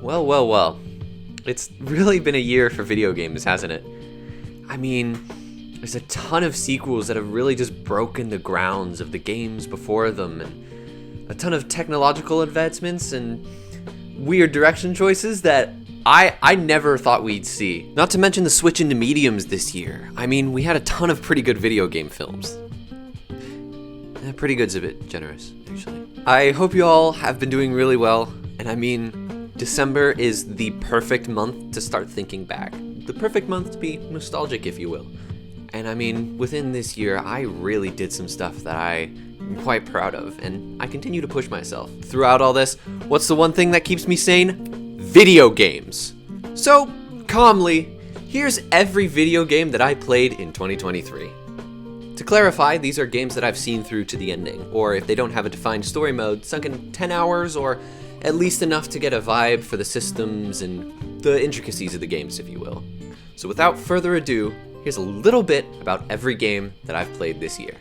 Well, well, well. It's really been a year for video games, hasn't it? I mean, there's a ton of sequels that have really just broken the grounds of the games before them, and a ton of technological advancements and weird direction choices that I never thought we'd see. Not to mention the switch into mediums this year. I mean, we had a ton of pretty good video game films. Pretty good's a bit generous, actually. I hope you all have been doing really well, and I mean, December is the perfect month to start thinking back. The perfect month to be nostalgic, if you will. And I mean, within this year, I really did some stuff that I'm quite proud of, and I continue to push myself. Throughout all this, what's the one thing that keeps me sane? Video games. So, calmly, here's every video game that I played in 2023. To clarify, these are games that I've seen through to the ending, or if they don't have a defined story mode, sunk in 10 hours, or at least enough to get a vibe for the systems and the intricacies of the games, if you will. So without further ado, here's a little bit about every game that I've played this year.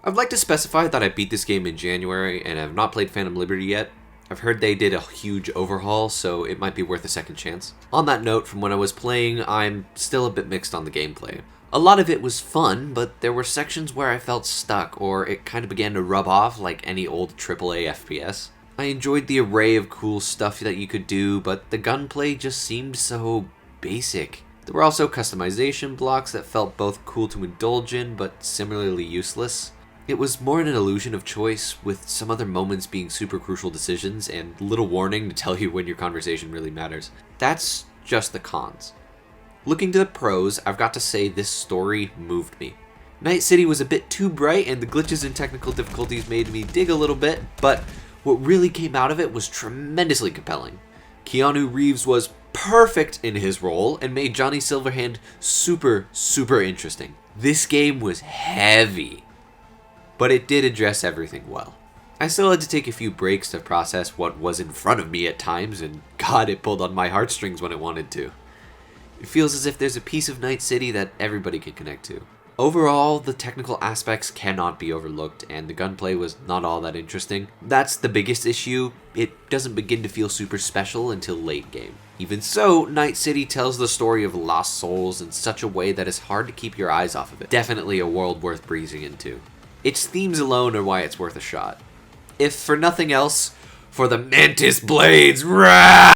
I'd like to specify that I beat this game in January and have not played Phantom Liberty yet. I've heard they did a huge overhaul, so it might be worth a second chance. On that note, from when I was playing, I'm still a bit mixed on the gameplay. A lot of it was fun, but there were sections where I felt stuck, or it kind of began to rub off like any old AAA FPS. I enjoyed the array of cool stuff that you could do, but the gunplay just seemed so basic. There were also customization blocks that felt both cool to indulge in, but similarly useless. It was more an illusion of choice, with some other moments being super crucial decisions and little warning to tell you when your conversation really matters. That's just the cons. Looking to the pros, I've got to say this story moved me. Night City was a bit too bright and the glitches and technical difficulties made me dig a little bit, but what really came out of it was tremendously compelling. Keanu Reeves was perfect in his role and made Johnny Silverhand super interesting. This game was heavy, but it did address everything well. I still had to take a few breaks to process what was in front of me at times, and God, it pulled on my heartstrings when it wanted to. It feels as if there's a piece of Night City that everybody can connect to. Overall, the technical aspects cannot be overlooked, and the gunplay was not all that interesting. That's the biggest issue. It doesn't begin to feel super special until late game. Even so, Night City tells the story of lost souls in such a way that it's hard to keep your eyes off of it. Definitely a world worth breezing into. Its themes alone are why it's worth a shot. If for nothing else, for the Mantis Blades, rah!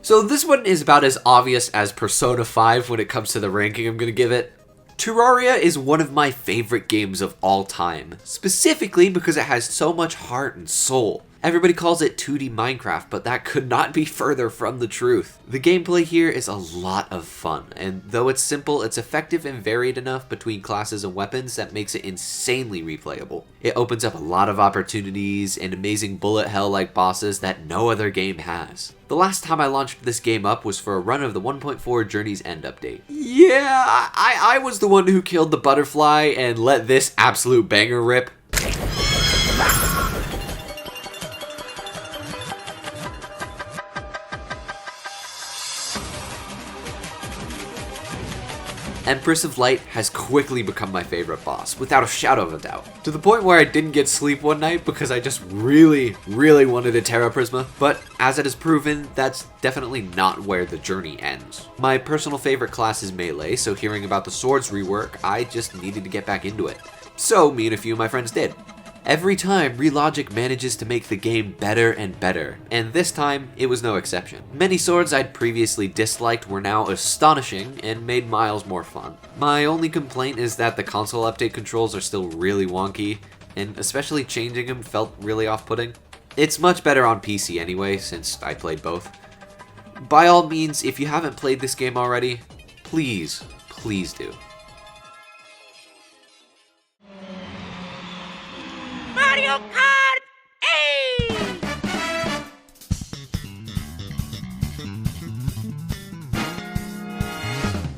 So this one is about as obvious as Persona 5 when it comes to the ranking I'm gonna give it. Terraria is one of my favorite games of all time, specifically because it has so much heart and soul. Everybody calls it 2D Minecraft, but that could not be further from the truth. The gameplay here is a lot of fun, and though it's simple, it's effective and varied enough between classes and weapons that makes it insanely replayable. It opens up a lot of opportunities and amazing bullet hell-like bosses that no other game has. The last time I launched this game up was for a run of the 1.4 Journey's End update. Yeah, I was the one who killed the butterfly and let this absolute banger rip. Empress of Light has quickly become my favorite boss, without a shadow of a doubt. To the point where I didn't get sleep one night because I just really wanted a Terra Prisma, but as it has proven, that's definitely not where the journey ends. My personal favorite class is Melee, so hearing about the swords rework, I just needed to get back into it. So me and a few of my friends did. Every time, Relogic manages to make the game better and better, and this time, it was no exception. Many swords I'd previously disliked were now astonishing and made Miles more fun. My only complaint is that the console update controls are still really wonky, and especially changing them felt really off-putting. It's much better on PC anyway, since I played both. By all means, if you haven't played this game already, please do. Mario Kart 8!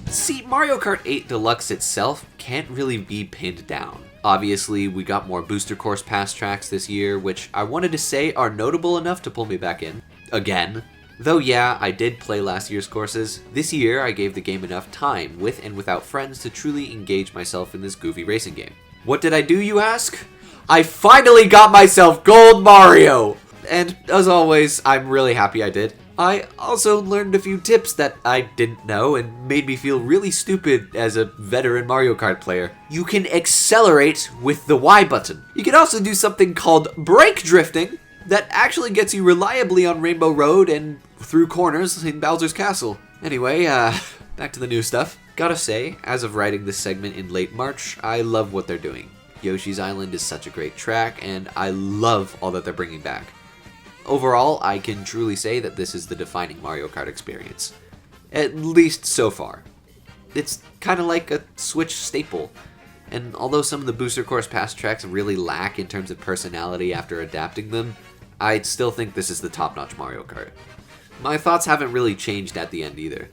See, Mario Kart 8 Deluxe itself can't really be pinned down. Obviously, we got more booster course pass tracks this year, which I wanted to say are notable enough to pull me back in. Again. Though yeah, I did play last year's courses, this year I gave the game enough time, with and without friends, to truly engage myself in this goofy racing game. What did I do, you ask? I finally got myself Gold Mario! And as always, I'm really happy I did. I also learned a few tips that I didn't know and made me feel really stupid as a veteran Mario Kart player. You can accelerate with the Y button. You can also do something called brake drifting that actually gets you reliably on Rainbow Road and through corners in Bowser's Castle. Anyway, back to the new stuff. Gotta say, as of writing this segment in late March, I love what they're doing. Yoshi's Island is such a great track, and I love all that they're bringing back. Overall, I can truly say that this is the defining Mario Kart experience. At least so far. It's kind of like a Switch staple. And although some of the booster course pass tracks really lack in terms of personality after adapting them, I'd still think this is the top-notch Mario Kart. My thoughts haven't really changed at the end either.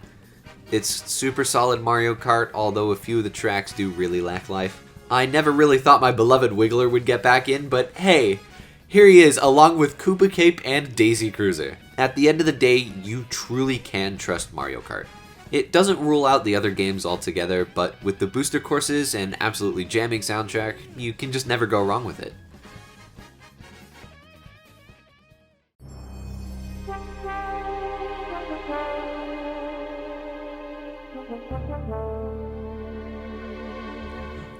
It's super solid Mario Kart, although a few of the tracks do really lack life. I never really thought my beloved Wiggler would get back in, but hey, here he is, along with Koopa Cape and Daisy Cruiser. At the end of the day, you truly can trust Mario Kart. It doesn't rule out the other games altogether, but with the booster courses and absolutely jamming soundtrack, you can just never go wrong with it.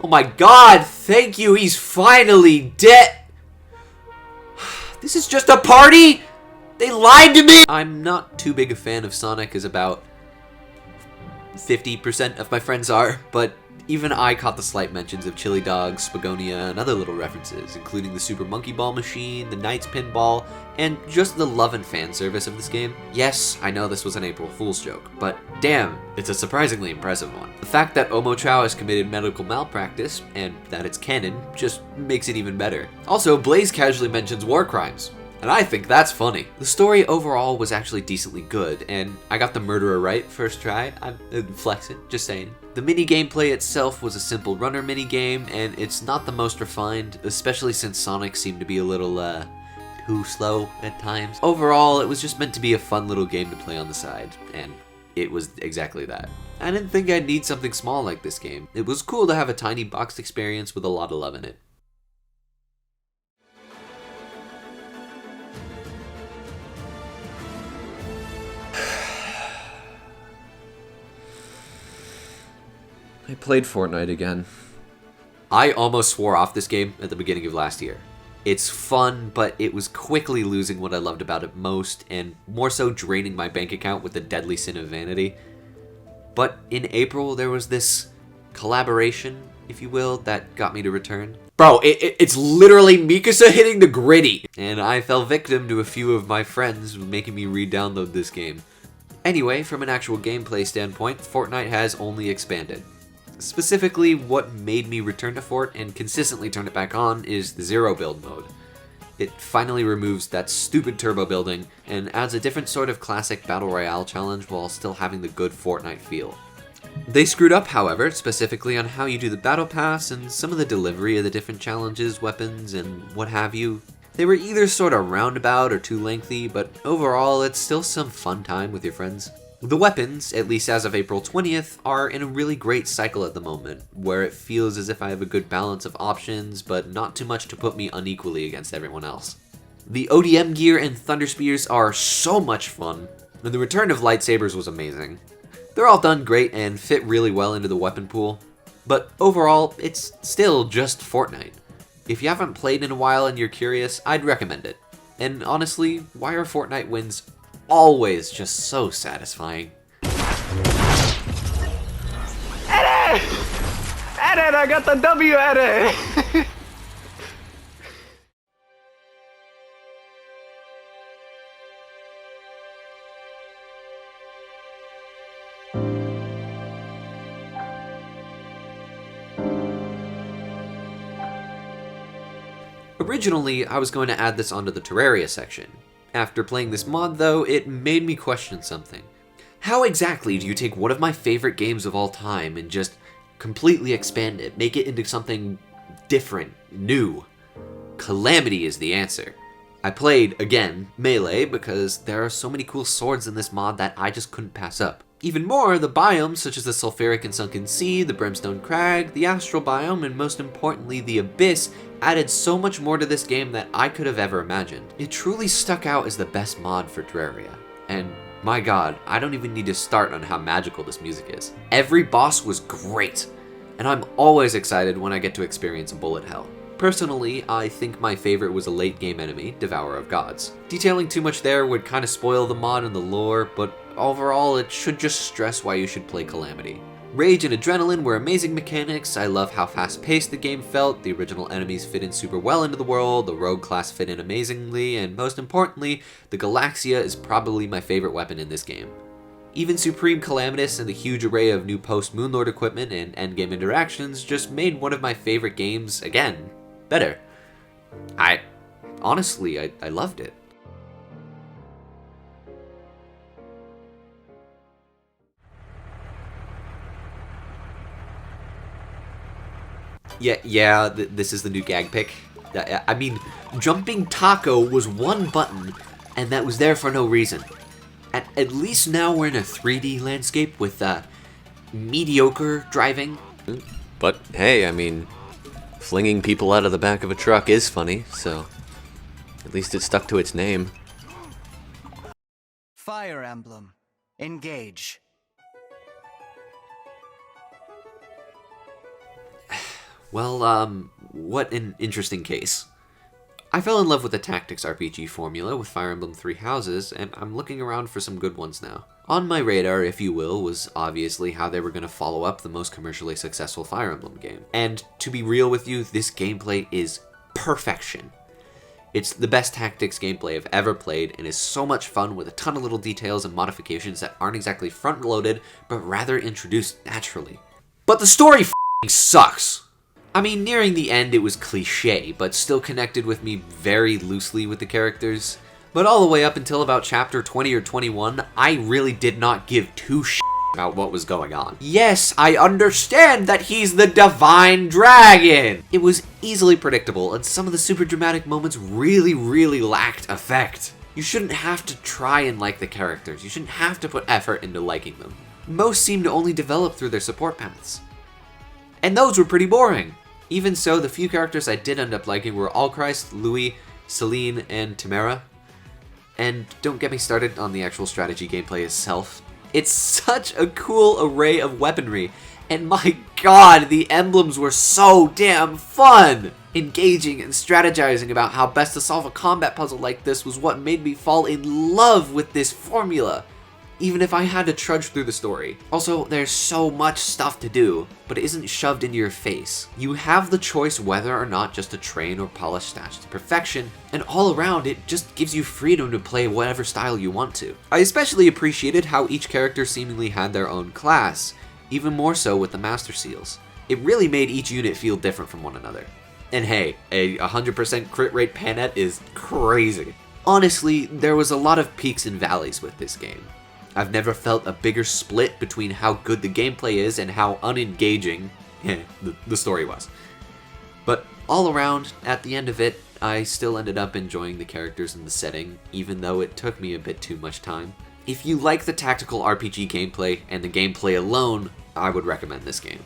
Oh my god, thank you, he's finally dead! This is just a party?! They lied to me! I'm not too big a fan of Sonic, as about 50% of my friends are, but even I caught the slight mentions of Chili Dogs, Spagonia, and other little references, including the Super Monkey Ball machine, the Knights Pinball, and just the love and fan service of this game. Yes, I know this was an April Fool's joke, but damn, it's a surprisingly impressive one. The fact that Omochow has committed medical malpractice, and that it's canon, just makes it even better. Also, Blaze casually mentions war crimes, and I think that's funny. The story overall was actually decently good, and I got the murderer right first try. I'm flexing, just saying. The mini gameplay itself was a simple runner mini game, and it's not the most refined, especially since Sonic seemed to be a little, too slow at times. Overall, it was just meant to be a fun little game to play on the side, and it was exactly that. I didn't think I'd need something small like this game. It was cool to have a tiny boxed experience with a lot of love in it. I played Fortnite again. I almost swore off this game at the beginning of last year. It's fun, but it was quickly losing what I loved about it most, and more so draining my bank account with the deadly sin of vanity. But in April, there was this collaboration, if you will, that got me to return. Bro, it's literally Mikasa hitting the gritty! And I fell victim to a few of my friends making me re-download this game. Anyway, from an actual gameplay standpoint, Fortnite has only expanded. Specifically, what made me return to Fort and consistently turn it back on is the zero build mode. It finally removes that stupid turbo building and adds a different sort of classic battle royale challenge while still having the good Fortnite feel. They screwed up, however, specifically on how you do the battle pass and some of the delivery of the different challenges, weapons, and what have you. They were either sort of roundabout or too lengthy, but overall it's still some fun time with your friends. The weapons, at least as of April 20th, are in a really great cycle at the moment, where it feels as if I have a good balance of options, but not too much to put me unequally against everyone else. The ODM gear and Thunder Spears are so much fun, and the return of lightsabers was amazing. They're all done great and fit really well into the weapon pool, but overall, it's still just Fortnite. If you haven't played in a while and you're curious, I'd recommend it. And honestly, why are Fortnite wins always just so satisfying? Edit! Edit! I got the W edit! Originally, I was going to add this onto the Terraria section. After playing this mod though, it made me question something. How exactly do you take one of my favorite games of all time and just completely expand it, make it into something different, new. Calamity is the answer. I played, again, Melee because there are so many cool swords in this mod that I just couldn't pass up. Even more, the biomes such as the Sulfuric and Sunken Sea, the Brimstone Crag, the Astral Biome, and most importantly the Abyss added so much more to this game that I could have ever imagined. It truly stuck out as the best mod for Terraria. And my god, I don't even need to start on how magical this music is. Every boss was great, and I'm always excited when I get to experience Bullet Hell. Personally, I think my favorite was a late game enemy, Devourer of Gods. Detailing too much there would kind of spoil the mod and the lore, but overall it should just stress why you should play Calamity. Rage and Adrenaline were amazing mechanics. I love how fast-paced the game felt, the original enemies fit in super well into the world, the rogue class fit in amazingly, and most importantly, the Galaxia is probably my favorite weapon in this game. Even Supreme Calamitous and the huge array of new post-Moonlord equipment and endgame interactions just made one of my favorite games, again, better. Honestly, I loved it. Yeah, this is the new gag pick. I mean, jumping taco was one button, and that was there for no reason. At least now we're in a 3D landscape with mediocre driving. But hey, I mean, flinging people out of the back of a truck is funny, so at least it stuck to its name. Fire Emblem. Engage. Well, what an interesting case. I fell in love with the tactics RPG formula with Fire Emblem Three Houses, and I'm looking around for some good ones now. On my radar, if you will, was obviously how they were going to follow up the most commercially successful Fire Emblem game. And to be real with you, this gameplay is perfection. It's the best tactics gameplay I've ever played, and is so much fun with a ton of little details and modifications that aren't exactly front-loaded, but rather introduced naturally. But the story f***ing sucks! I mean, nearing the end it was cliché, but still connected with me very loosely with the characters. But all the way up until about chapter 20 or 21, I really did not give two shits about what was going on. Yes, I understand that he's the Divine Dragon! It was easily predictable, and some of the super dramatic moments really lacked effect. You shouldn't have to try and like the characters, you shouldn't have to put effort into liking them. Most seem to only develop through their support paths. And those were pretty boring. Even so, the few characters I did end up liking were Allchrist, Louis, Celine, and Tamara. And don't get me started on the actual strategy gameplay itself. It's such a cool array of weaponry, and my god, the emblems were so damn fun! Engaging and strategizing about how best to solve a combat puzzle like this was what made me fall in love with this formula, even if I had to trudge through the story. Also, there's so much stuff to do, but it isn't shoved into your face. You have the choice whether or not just to train or polish stats to perfection, and all around it just gives you freedom to play whatever style you want to. I especially appreciated how each character seemingly had their own class, even more so with the Master Seals. It really made each unit feel different from one another. And hey, a 100% crit rate Panette is crazy. Honestly, there was a lot of peaks and valleys with this game. I've never felt a bigger split between how good the gameplay is and how unengaging the story was. But all around, at the end of it, I still ended up enjoying the characters and the setting, even though it took me a bit too much time. If you like the tactical RPG gameplay and the gameplay alone, I would recommend this game.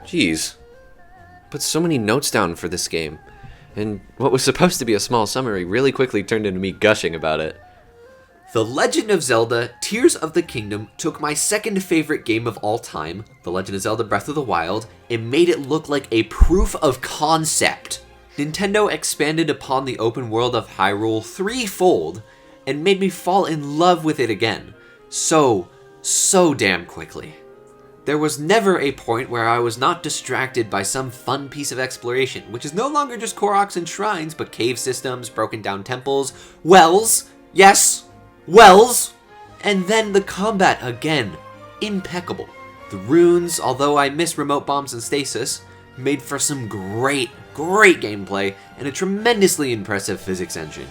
Jeez. Put so many notes down for this game, and what was supposed to be a small summary really quickly turned into me gushing about it. The Legend of Zelda Tears of the Kingdom took my second favorite game of all time, The Legend of Zelda Breath of the Wild, and made it look like a proof of concept. Nintendo expanded upon the open world of Hyrule threefold and made me fall in love with it again. So damn quickly. There was never a point where I was not distracted by some fun piece of exploration, which is no longer just Koroks and shrines, but cave systems, broken down temples, wells, yes, wells, and then the combat again, impeccable. The runes, although I miss remote bombs and stasis, made for some great gameplay and a tremendously impressive physics engine.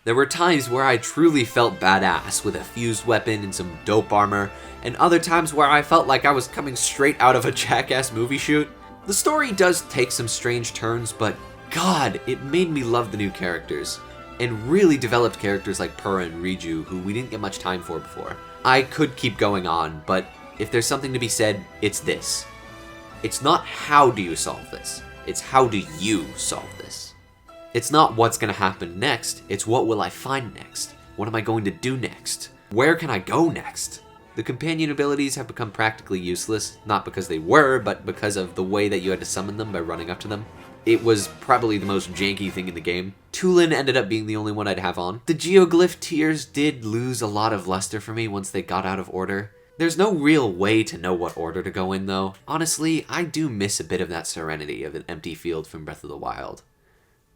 There were times where I truly felt badass with a fused weapon and some dope armor, and other times where I felt like I was coming straight out of a Jackass movie shoot. The story does take some strange turns, but God, it made me love the new characters, and really developed characters like Purah and Riju, who we didn't get much time for before. I could keep going on, but if there's something to be said, it's this. It's not how do you solve this, it's how do you solve this. It's not what's gonna happen next, it's what will I find next? What am I going to do next? Where can I go next? The companion abilities have become practically useless, not because they were, but because of the way that you had to summon them by running up to them. It was probably the most janky thing in the game. Tulin ended up being the only one I'd have on. The Geoglyph tiers did lose a lot of luster for me once they got out of order. There's no real way to know what order to go in though. Honestly, I do miss a bit of that serenity of an empty field from Breath of the Wild.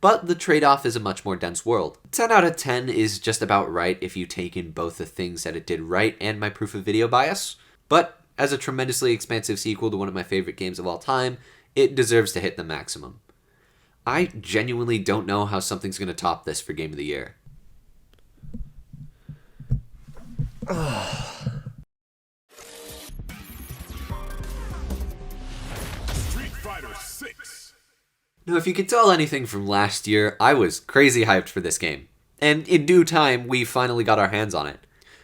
But the trade-off is a much more dense world. 10 out of 10 is just about right if you take in both the things that it did right and my proof of video bias. But as a tremendously expansive sequel to one of my favorite games of all time, it deserves to hit the maximum. I genuinely don't know how something's going to top this for Game of the Year. Street Fighter 6. Now, if you could tell anything from last year, I was crazy hyped for this game. And in due time, we finally got our hands on it.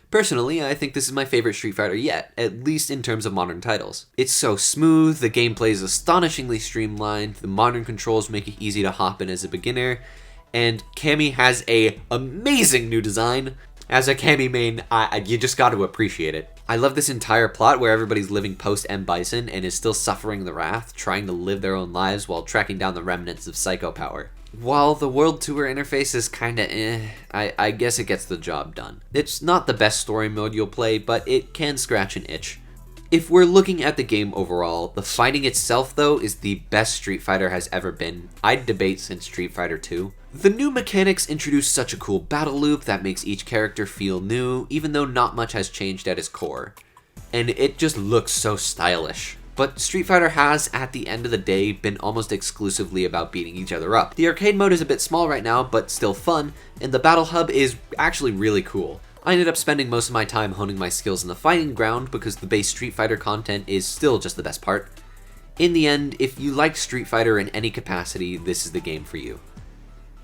Personally, I think this is my favorite Street Fighter yet, at least in terms of modern titles. It's so smooth, the gameplay is astonishingly streamlined, the modern controls make it easy to hop in as a beginner, and Cammy has a amazing new design. As a Cammy main, you just got to appreciate it. I love this entire plot where everybody's living post-M Bison and is still suffering the wrath, trying to live their own lives while tracking down the remnants of Psycho Power. While the World Tour interface is kinda I guess it gets the job done. It's not the best story mode you'll play, but it can scratch an itch. If we're looking at the game overall, the fighting itself though is the best Street Fighter has ever been. I'd debate since Street Fighter 2. The new mechanics introduce such a cool battle loop that makes each character feel new, even though not much has changed at its core. And it just looks so stylish. But Street Fighter has, at the end of the day, been almost exclusively about beating each other up. The arcade mode is a bit small right now, but still fun, and the battle hub is actually really cool. I ended up spending most of my time honing my skills in the fighting ground because the base Street Fighter content is still just the best part. In the end, if you like Street Fighter in any capacity, this is the game for you.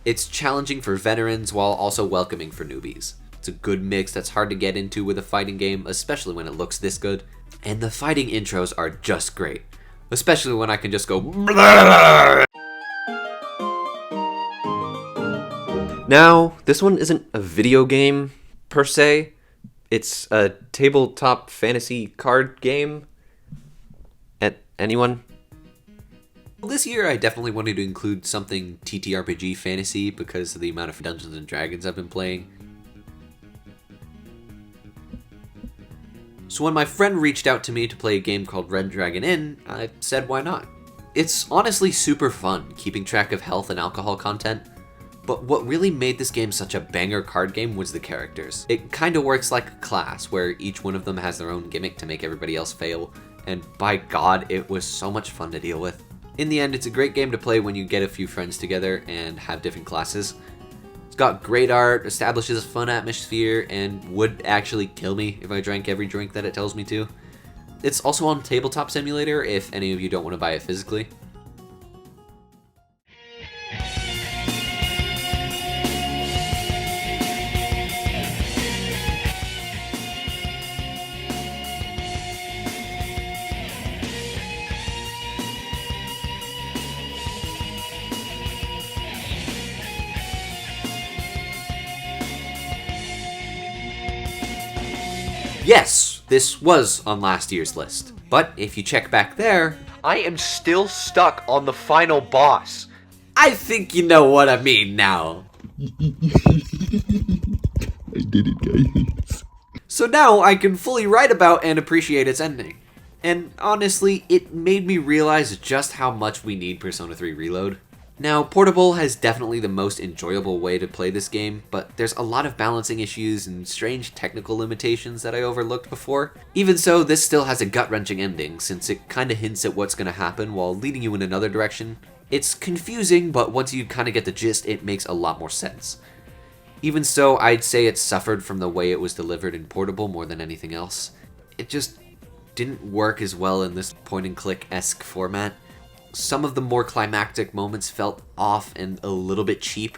It's challenging for veterans while also welcoming for newbies. It's a good mix that's hard to get into with a fighting game, especially when it looks this good. And the fighting intros are just great, especially when I can just go Now, this one isn't a video game per se. It's a tabletop fantasy card game. Anyone? This year I definitely wanted to include something TTRPG fantasy because of the amount of Dungeons and Dragons I've been playing. So when my friend reached out to me to play a game called Red Dragon Inn, I said why not. It's honestly super fun, keeping track of health and alcohol content, but what really made this game such a banger card game was the characters. It kinda works like a class, where each one of them has their own gimmick to make everybody else fail, and by God, it was so much fun to deal with. In the end, it's a great game to play when you get a few friends together and have different classes. It's got great art, establishes a fun atmosphere, and would actually kill me if I drank every drink that it tells me to. It's also on Tabletop Simulator if any of you don't want to buy it physically. Yes, this was on last year's list. But if you check back there, I am still stuck on the final boss. I think you know what I mean now. I did it, guys. So now I can fully write about and appreciate its ending. And honestly, it made me realize just how much we need Persona 3 Reload. Now, Portable has definitely the most enjoyable way to play this game, but there's a lot of balancing issues and strange technical limitations that I overlooked before. Even so, this still has a gut-wrenching ending, since it kinda hints at what's gonna happen while leading you in another direction. It's confusing, but once you kinda get the gist, it makes a lot more sense. Even so, I'd say it suffered from the way it was delivered in Portable more than anything else. It just didn't work as well in this point-and-click-esque format. Some of the more climactic moments felt off and a little bit cheap,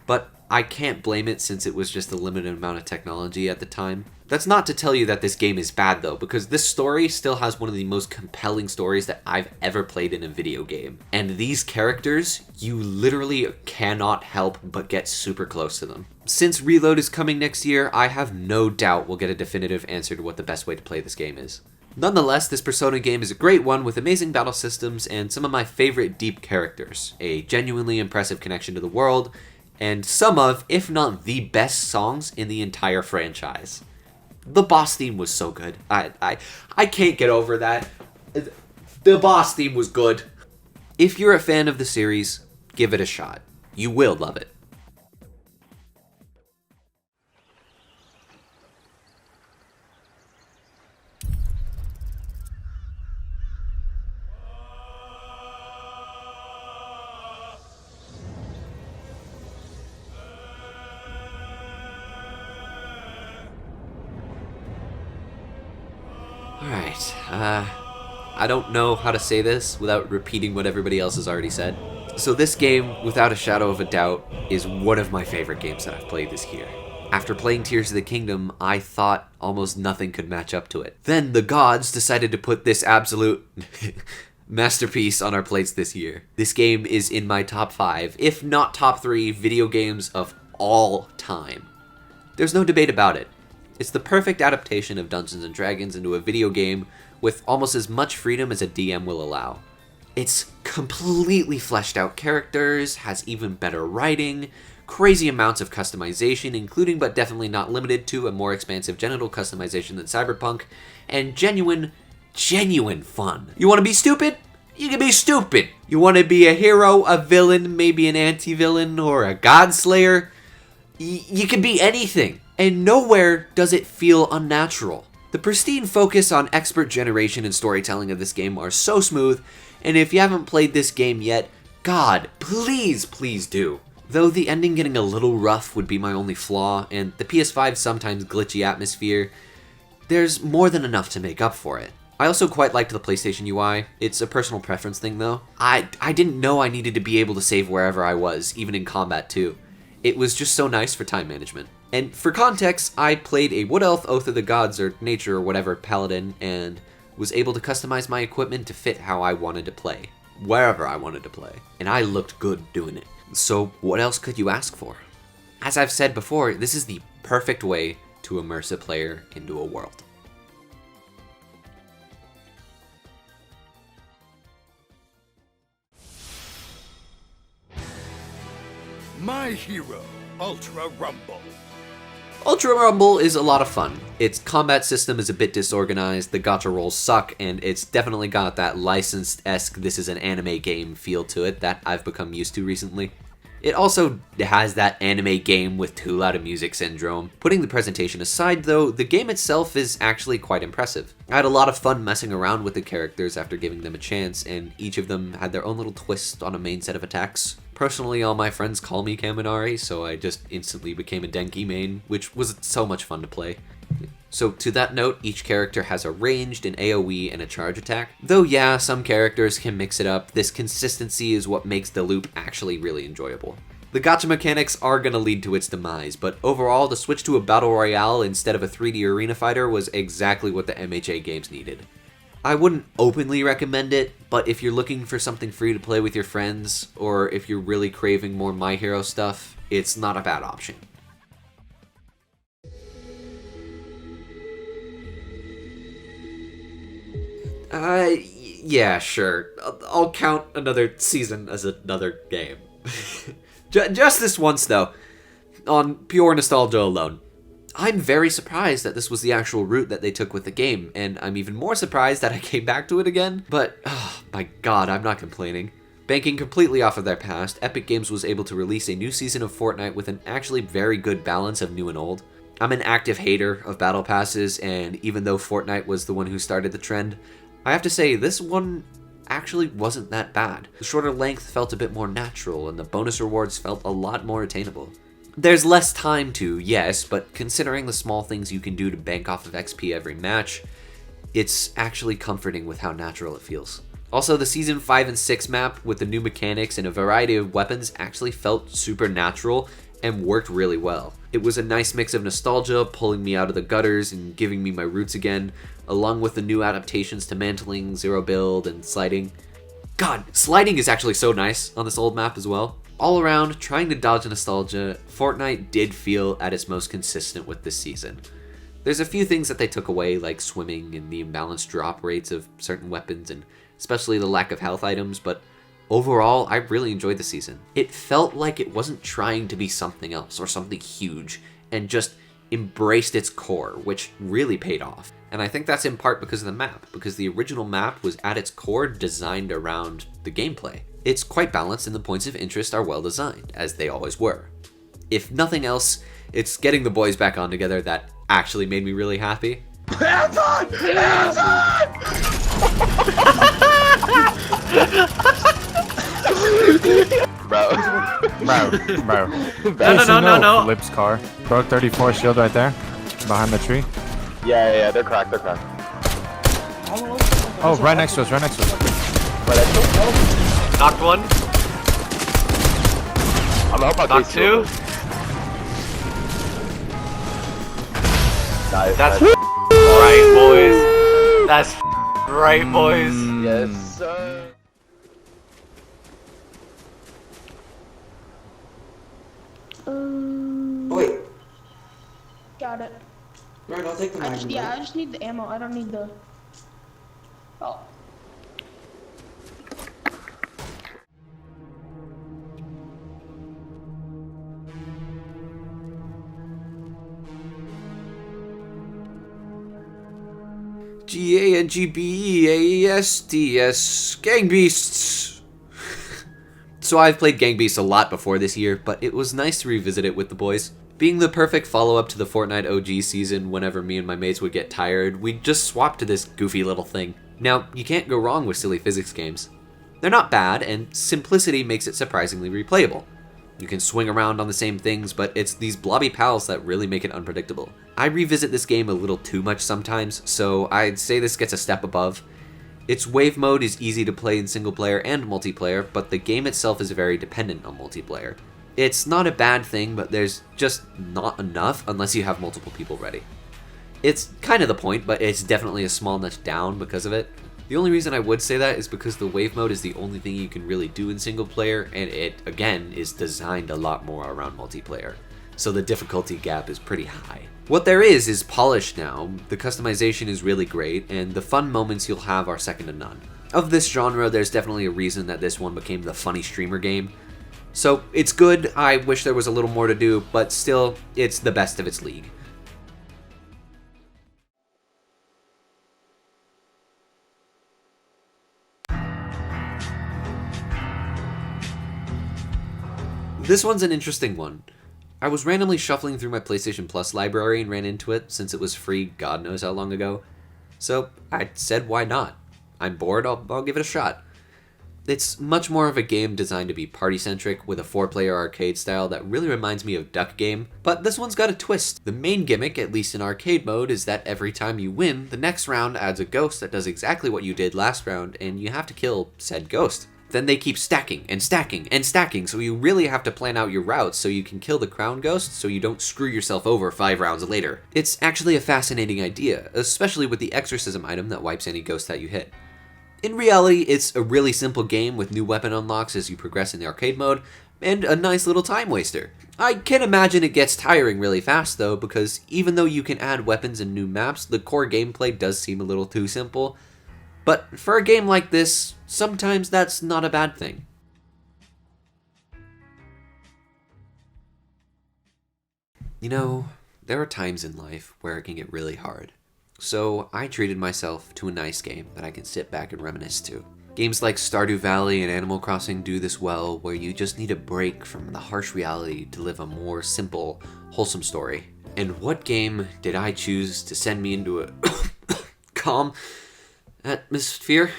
but I can't blame it since it was just a limited amount of technology at the time. That's not to tell you that this game is bad though, because this story still has one of the most compelling stories that I've ever played in a video game. And these characters, you literally cannot help but get super close to them. Since Reload is coming next year, I have no doubt we'll get a definitive answer to what the best way to play this game is. Nonetheless, this Persona game is a great one with amazing battle systems and some of my favorite deep characters, a genuinely impressive connection to the world, and some of, if not the best songs in the entire franchise. The boss theme was so good. I can't get over that. The boss theme was good. If you're a fan of the series, give it a shot. You will love it. Alright, I don't know how to say this without repeating what everybody else has already said. So this game, without a shadow of a doubt, is one of my favorite games that I've played this year. After playing Tears of the Kingdom, I thought almost nothing could match up to it. Then the gods decided to put this absolute masterpiece on our plates this year. This game is in my top 5, if not top 3, video games of all time. There's no debate about it. It's the perfect adaptation of Dungeons & Dragons into a video game with almost as much freedom as a DM will allow. It's completely fleshed out characters, has even better writing, crazy amounts of customization, including but definitely not limited to a more expansive genital customization than Cyberpunk, and genuine fun. You want to be stupid? You can be stupid. You want to be a hero, a villain, maybe an anti-villain, or a godslayer? You can be anything. And nowhere does it feel unnatural. The pristine focus on expert generation and storytelling of this game are so smooth, and if you haven't played this game yet, God, please do. Though the ending getting a little rough would be my only flaw, and the PS5's sometimes glitchy atmosphere, there's more than enough to make up for it. I also quite liked the PlayStation UI. It's a personal preference thing though. I didn't know I needed to be able to save wherever I was, even in combat too. It was just so nice for time management. And for context, I played a Wood Elf, Oath of the Gods, or Nature, or whatever, Paladin, and was able to customize my equipment to fit how I wanted to play, wherever I wanted to play. And I looked good doing it. So what else could you ask for? As I've said before, this is the perfect way to immerse a player into a world. My hero, Ultra Rumble. Ultra Rumble is a lot of fun. Its combat system is a bit disorganized, the gacha rolls suck, and it's definitely got that licensed-esque this is an anime game feel to it that I've become used to recently. It also has that anime game with too loud a music syndrome. Putting the presentation aside though, the game itself is actually quite impressive. I had a lot of fun messing around with the characters after giving them a chance, and each of them had their own little twist on a main set of attacks. Personally, all my friends call me Kaminari, so I just instantly became a Denki main, which was so much fun to play. So to that note, each character has a ranged, an AoE, and a charge attack. Though yeah, some characters can mix it up, this consistency is what makes the loop actually really enjoyable. The gacha mechanics are going to lead to its demise, but overall, the switch to a battle royale instead of a 3D arena fighter was exactly what the MHA games needed. I wouldn't openly recommend it, but if you're looking for something free to play with your friends, or if you're really craving more My Hero stuff, it's not a bad option. Yeah, sure. I'll count another season as another game. Just this once, though, on pure nostalgia alone. I'm very surprised that this was the actual route that they took with the game, and I'm even more surprised that I came back to it again, but, oh my god, I'm not complaining. Banking completely off of their past, Epic Games was able to release a new season of Fortnite with an actually very good balance of new and old. I'm an active hater of battle passes, and even though Fortnite was the one who started the trend, I have to say this one actually wasn't that bad. The shorter length felt a bit more natural, and the bonus rewards felt a lot more attainable. There's less time to, yes, but considering the small things you can do to bank off of XP every match, it's actually comforting with how natural it feels. Also, the Season 5 and 6 map with the new mechanics and a variety of weapons actually felt super natural and worked really well. It was a nice mix of nostalgia, pulling me out of the gutters and giving me my roots again, along with the new adaptations to mantling, zero build, and sliding. God, sliding is actually so nice on this old map as well. All around, trying to dodge nostalgia, Fortnite did feel at its most consistent with this season. There's a few things that they took away, like swimming and the imbalanced drop rates of certain weapons, and especially the lack of health items, but overall, I really enjoyed the season. It felt like it wasn't trying to be something else or something huge, and just embraced its core, which really paid off. And I think that's in part because of the map, because the original map was at its core designed around the gameplay. It's quite balanced and the points of interest are well designed, as they always were. If nothing else, it's getting the boys back on together that actually made me really happy. Hands on! Hands on! Bro. No. Flip's car. Pro 34 shield right there. Behind the tree. Yeah, they're cracked. Oh, right next to us. Knocked one. I'm gonna help out Knocked Kasey. two. Nice. That's nice. right, boys. That's right, boys. Yes, sir. Wait, Got it. right, I'll take the I magnum. just need the ammo. I don't need the. Oh. GANGBEASTS, Gang Beasts! So I've played Gang Beasts a lot before this year, but it was nice to revisit it with the boys. Being the perfect follow-up to the Fortnite OG season, whenever me and my mates would get tired, we'd just swap to this goofy little thing. Now, you can't go wrong with silly physics games. They're not bad, and simplicity makes it surprisingly replayable. You can swing around on the same things, but it's these blobby pals that really make it unpredictable. I revisit this game a little too much sometimes, so I'd say this gets a step above. Its wave mode is easy to play in single player and multiplayer, but the game itself is very dependent on multiplayer. It's not a bad thing, but there's just not enough unless you have multiple people ready. It's kind of the point, but it's definitely a small notch down because of it. The only reason I would say that is because the wave mode is the only thing you can really do in single player, and it, again, is designed a lot more around multiplayer. So the difficulty gap is pretty high. What there is polished now, the customization is really great, and the fun moments you'll have are second to none. Of this genre, there's definitely a reason that this one became the funny streamer game. So it's good, I wish there was a little more to do, but still, it's the best of its league. This one's an interesting one. I was randomly shuffling through my PlayStation Plus library and ran into it since it was free God knows how long ago. So I said why not? I'm bored, I'll give it a shot. It's much more of a game designed to be party-centric with a 4-player arcade style that really reminds me of Duck Game, but this one's got a twist. The main gimmick, at least in arcade mode, is that every time you win, the next round adds a ghost that does exactly what you did last round and you have to kill said ghost. Then they keep stacking and stacking and stacking, so you really have to plan out your routes so you can kill the crown ghost so you don't screw yourself over 5 rounds later. It's actually a fascinating idea, especially with the exorcism item that wipes any ghost that you hit. In reality, it's a really simple game with new weapon unlocks as you progress in the arcade mode, and a nice little time waster. I can imagine it gets tiring really fast though, because even though you can add weapons and new maps, the core gameplay does seem a little too simple. But for a game like this, sometimes that's not a bad thing. You know, there are times in life where it can get really hard. So I treated myself to a nice game that I can sit back and reminisce to. Games like Stardew Valley and Animal Crossing do this well, where you just need a break from the harsh reality to live a more simple, wholesome story. And what game did I choose to send me into a calm atmosphere?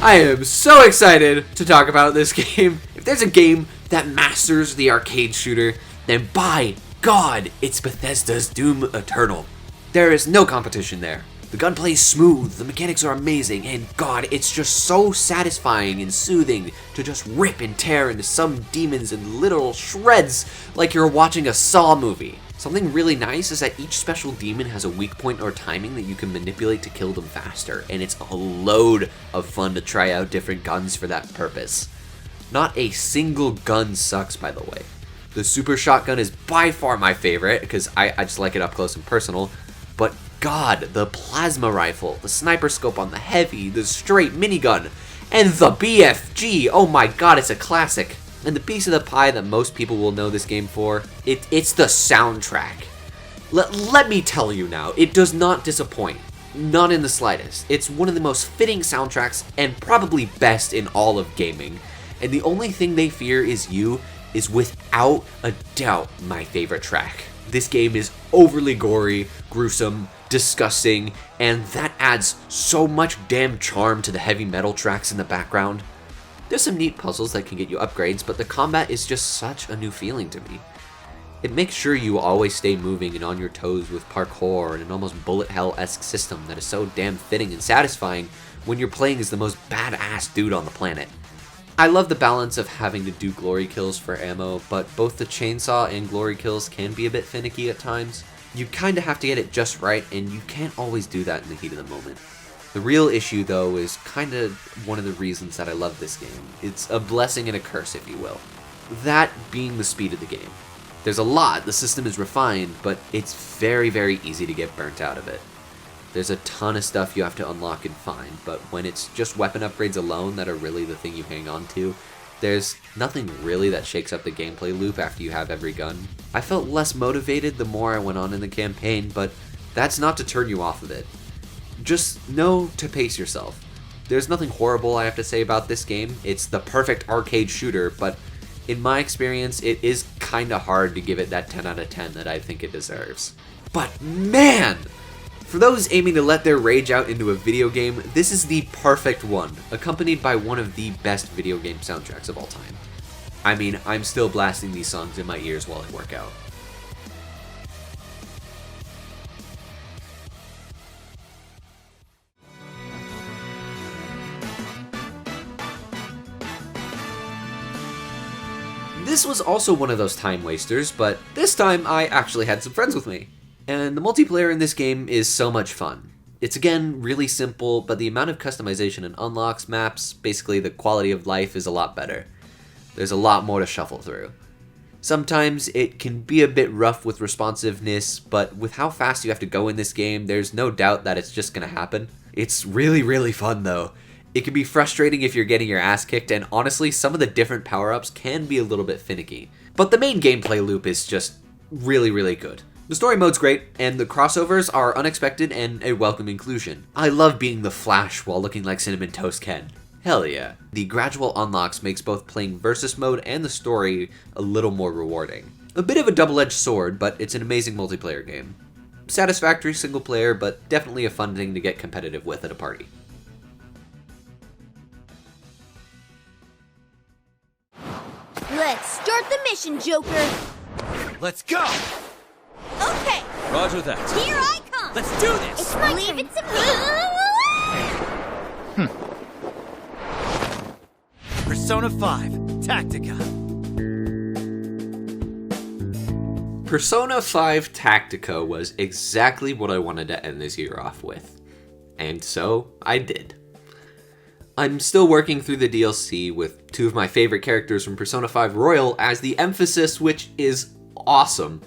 I am so excited to talk about this game. If there's a game that masters the arcade shooter, then by God, it's Bethesda's Doom Eternal. There is no competition there. The gunplay is smooth, the mechanics are amazing, and God, it's just so satisfying and soothing to just rip and tear into some demons in little shreds like you're watching a Saw movie. Something really nice is that each special demon has a weak point or timing that you can manipulate to kill them faster, and it's a load of fun to try out different guns for that purpose. Not a single gun sucks, by the way. The super shotgun is by far my favorite, because I just like it up close and personal, but God, the plasma rifle, the sniper scope on the heavy, the straight minigun, and the BFG, oh my God, it's a classic. And the piece of the pie that most people will know this game for, it's the soundtrack. Let me tell you now, it does not disappoint. Not in the slightest. It's one of the most fitting soundtracks and probably best in all of gaming. And the only thing they fear is without a doubt my favorite track. This game is overly gory, gruesome, disgusting, and that adds so much damn charm to the heavy metal tracks in the background. There's some neat puzzles that can get you upgrades, but the combat is just such a new feeling to me. It makes sure you always stay moving and on your toes with parkour and an almost bullet hell-esque system that is so damn fitting and satisfying when you're playing as the most badass dude on the planet. I love the balance of having to do glory kills for ammo, but both the chainsaw and glory kills can be a bit finicky at times. You kinda have to get it just right, and you can't always do that in the heat of the moment. The real issue, though, is kind of one of the reasons that I love this game. It's a blessing and a curse, if you will. That being the speed of the game. There's a lot, the system is refined, but it's very, very easy to get burnt out of it. There's a ton of stuff you have to unlock and find, but when it's just weapon upgrades alone that are really the thing you hang on to, there's nothing really that shakes up the gameplay loop after you have every gun. I felt less motivated the more I went on in the campaign, but that's not to turn you off of it. Just know to pace yourself. There's nothing horrible I have to say about this game. It's the perfect arcade shooter, but in my experience, it is kinda hard to give it that 10 out of 10 that I think it deserves. But man! For those aiming to let their rage out into a video game, this is the perfect one, accompanied by one of the best video game soundtracks of all time. I mean, I'm still blasting these songs in my ears while I work out. This was also one of those time wasters, but this time I actually had some friends with me. And the multiplayer in this game is so much fun. It's again really simple, but the amount of customization and unlocks, maps, basically the quality of life is a lot better. There's a lot more to shuffle through. Sometimes it can be a bit rough with responsiveness, but with how fast you have to go in this game, there's no doubt that it's just gonna happen. It's really, really fun though. It can be frustrating if you're getting your ass kicked, and honestly, some of the different power-ups can be a little bit finicky. But the main gameplay loop is just really, really good. The story mode's great, and the crossovers are unexpected and a welcome inclusion. I love being the Flash while looking like Cinnamon Toast Ken. Hell yeah. The gradual unlocks makes both playing versus mode and the story a little more rewarding. A bit of a double-edged sword, but it's an amazing multiplayer game. Satisfactory single player, but definitely a fun thing to get competitive with at a party. Let's start the mission, Joker. Let's go! Okay, Roger that. here I come. Let's do this! It's my Leave it to me. Persona 5, Tactica. Persona 5 Tactica was exactly what I wanted to end this year off with. And so I did. I'm still working through the DLC with 2 of my favorite characters from Persona 5 Royal as the emphasis, which is awesome.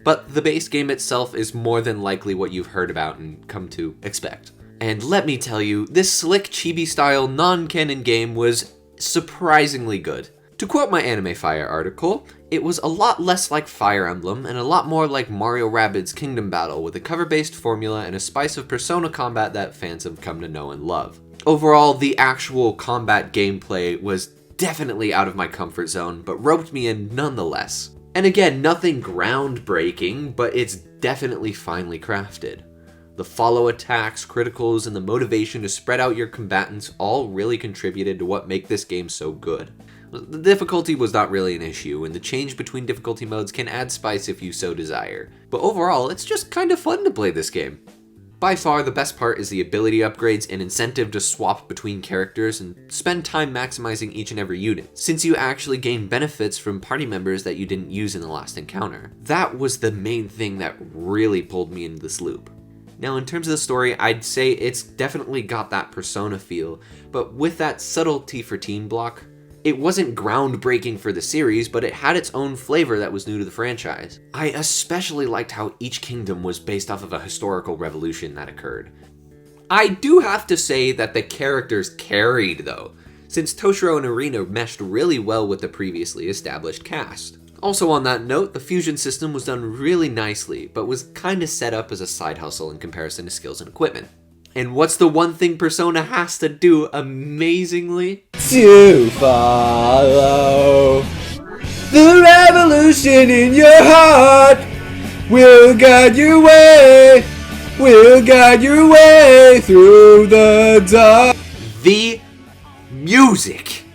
But the base game itself is more than likely what you've heard about and come to expect. And let me tell you, this slick chibi-style non-canon game was surprisingly good. To quote my Anime Fire article, it was a lot less like Fire Emblem and a lot more like Mario Rabbids Kingdom Battle with a cover-based formula and a spice of Persona combat that fans have come to know and love. Overall, the actual combat gameplay was definitely out of my comfort zone, but roped me in nonetheless. And again, nothing groundbreaking, but it's definitely finely crafted. The follow attacks, criticals, and the motivation to spread out your combatants all really contributed to what make this game so good. The difficulty was not really an issue, and the change between difficulty modes can add spice if you so desire. But overall, it's just kind of fun to play this game. By far, the best part is the ability upgrades and incentive to swap between characters and spend time maximizing each and every unit, since you actually gain benefits from party members that you didn't use in the last encounter. That was the main thing that really pulled me into this loop. Now, in terms of the story, I'd say it's definitely got that Persona feel, but with that subtlety for teen block. It wasn't groundbreaking for the series, but it had its own flavor that was new to the franchise. I especially liked how each kingdom was based off of a historical revolution that occurred. I do have to say that the characters carried though, since Toshiro and Irina meshed really well with the previously established cast. Also on that note, the fusion system was done really nicely, but was kinda set up as a side hustle in comparison to skills and equipment. And what's the one thing Persona has to do amazingly? To follow the revolution in your heart. We'll guide your way. We'll guide your way through the dark. The music.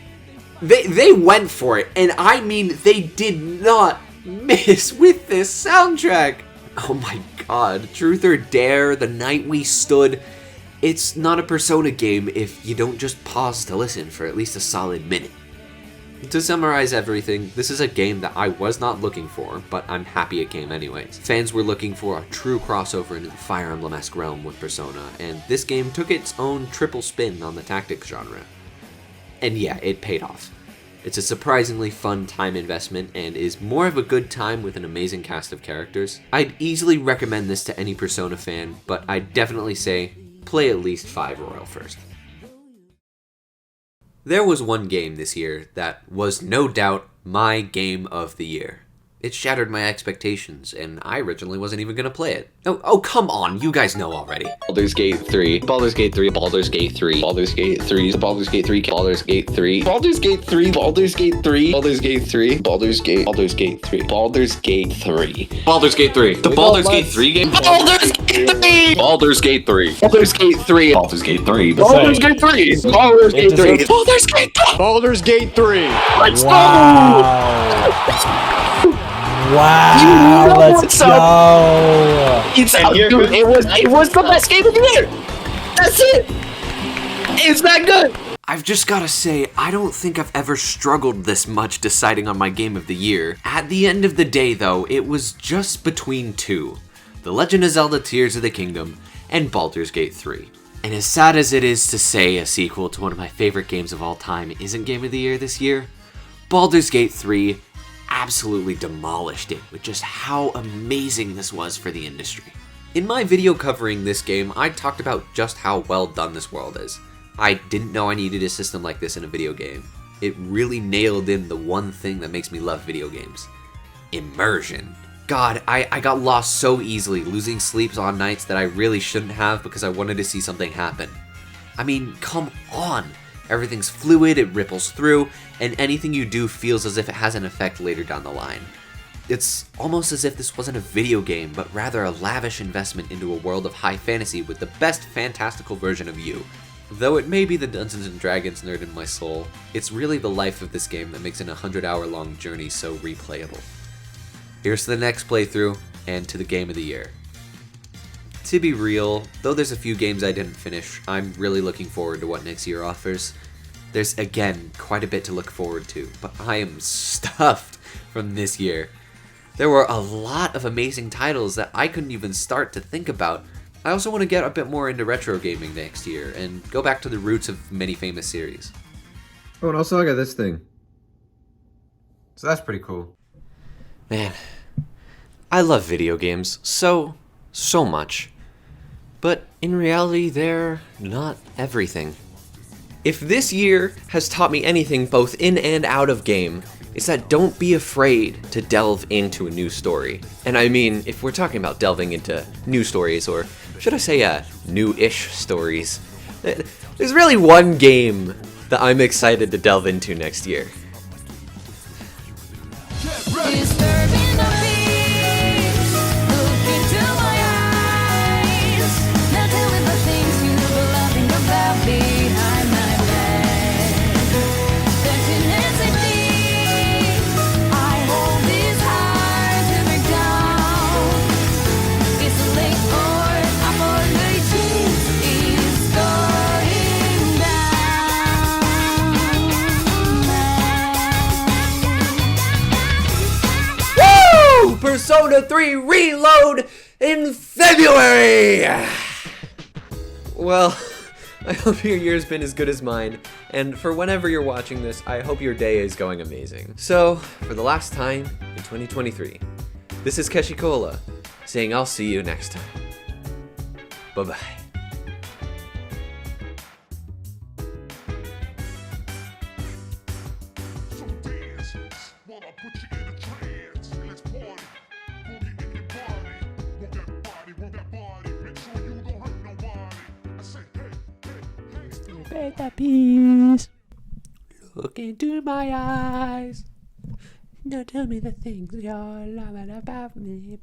They went for it, and I mean they did not miss with this soundtrack. Oh my god, Truth or Dare, The Night We Stood. It's not a Persona game if you don't just pause to listen for at least a solid minute. To summarize everything, this is a game that I was not looking for, but I'm happy it came anyways. Fans were looking for a true crossover into the Fire Emblem-esque realm with Persona, and this game took its own triple spin on the tactics genre. And yeah, it paid off. It's a surprisingly fun time investment and is more of a good time with an amazing cast of characters. I'd easily recommend this to any Persona fan, but I'd definitely say play at least 5 Royal first. There was one game this year that was no doubt my game of the year. It shattered my expectations, and I originally wasn't even gonna play it. Oh, come on, you guys know already. Baldur's Gate 3, Baldur's Gate 3, Baldur's Gate 3, Baldur's Gate 3, Baldur's Gate 3, Baldur's Gate 3, Baldur's Gate 3, Baldur's Gate 3, Baldur's Gate 3, Baldur's Gate 3, Baldur's Gate 3, Baldur'sAte 3, the Baldur's Gate 3 game, Baldur's Gate 3, Baldur's Gate 3, Baldur's Gate 3, Baldur's Gate 3, Baldur's Gate 3, Baldur's Gate 3, Baldur's Gate 3, Baldur's Gate 3, let's go! Wow, let's go! It's dude, it was the best game of the year! That's it! It's that good! I've just gotta say, I don't think I've ever struggled this much deciding on my game of the year. At the end of the day though, it was just between 2. The Legend of Zelda Tears of the Kingdom and Baldur's Gate 3. And as sad as it is to say a sequel to one of my favorite games of all time isn't Game of the Year this year, Baldur's Gate 3 absolutely demolished it with just how amazing this was for the industry. In my video covering this game, I talked about just how well done this world is. I didn't know I needed a system like this in a video game. It really nailed in the one thing that makes me love video games. Immersion. God, I got lost so easily, losing sleeps on nights that I really shouldn't have because I wanted to see something happen. I mean, come on! Everything's fluid, it ripples through, and anything you do feels as if it has an effect later down the line. It's almost as if this wasn't a video game, but rather a lavish investment into a world of high fantasy with the best fantastical version of you. Though it may be the Dungeons & Dragons nerd in my soul, it's really the life of this game that makes an 100-hour-long journey so replayable. Here's to the next playthrough, and to the game of the year. To be real, though there's a few games I didn't finish, I'm really looking forward to what next year offers. There's, again, quite a bit to look forward to, but I am stuffed from this year. There were a lot of amazing titles that I couldn't even start to think about. I also want to get a bit more into retro gaming next year and go back to the roots of many famous series. Oh, and also I got this thing. So that's pretty cool. Man, I love video games so much. But in reality, they're not everything. If this year has taught me anything both in and out of game, it's that don't be afraid to delve into a new story. And I mean, if we're talking about delving into new stories, or should I say new-ish stories, there's really one game that I'm excited to delve into next year. Persona 3 Reload in February! Well, I hope your year's been as good as mine, and for whenever you're watching this, I hope your day is going amazing. So, for the last time in 2023, this is Kasey Cola, saying I'll see you next time. Bye-bye. Peace. Look into my eyes. Now tell me the things you're loving about me.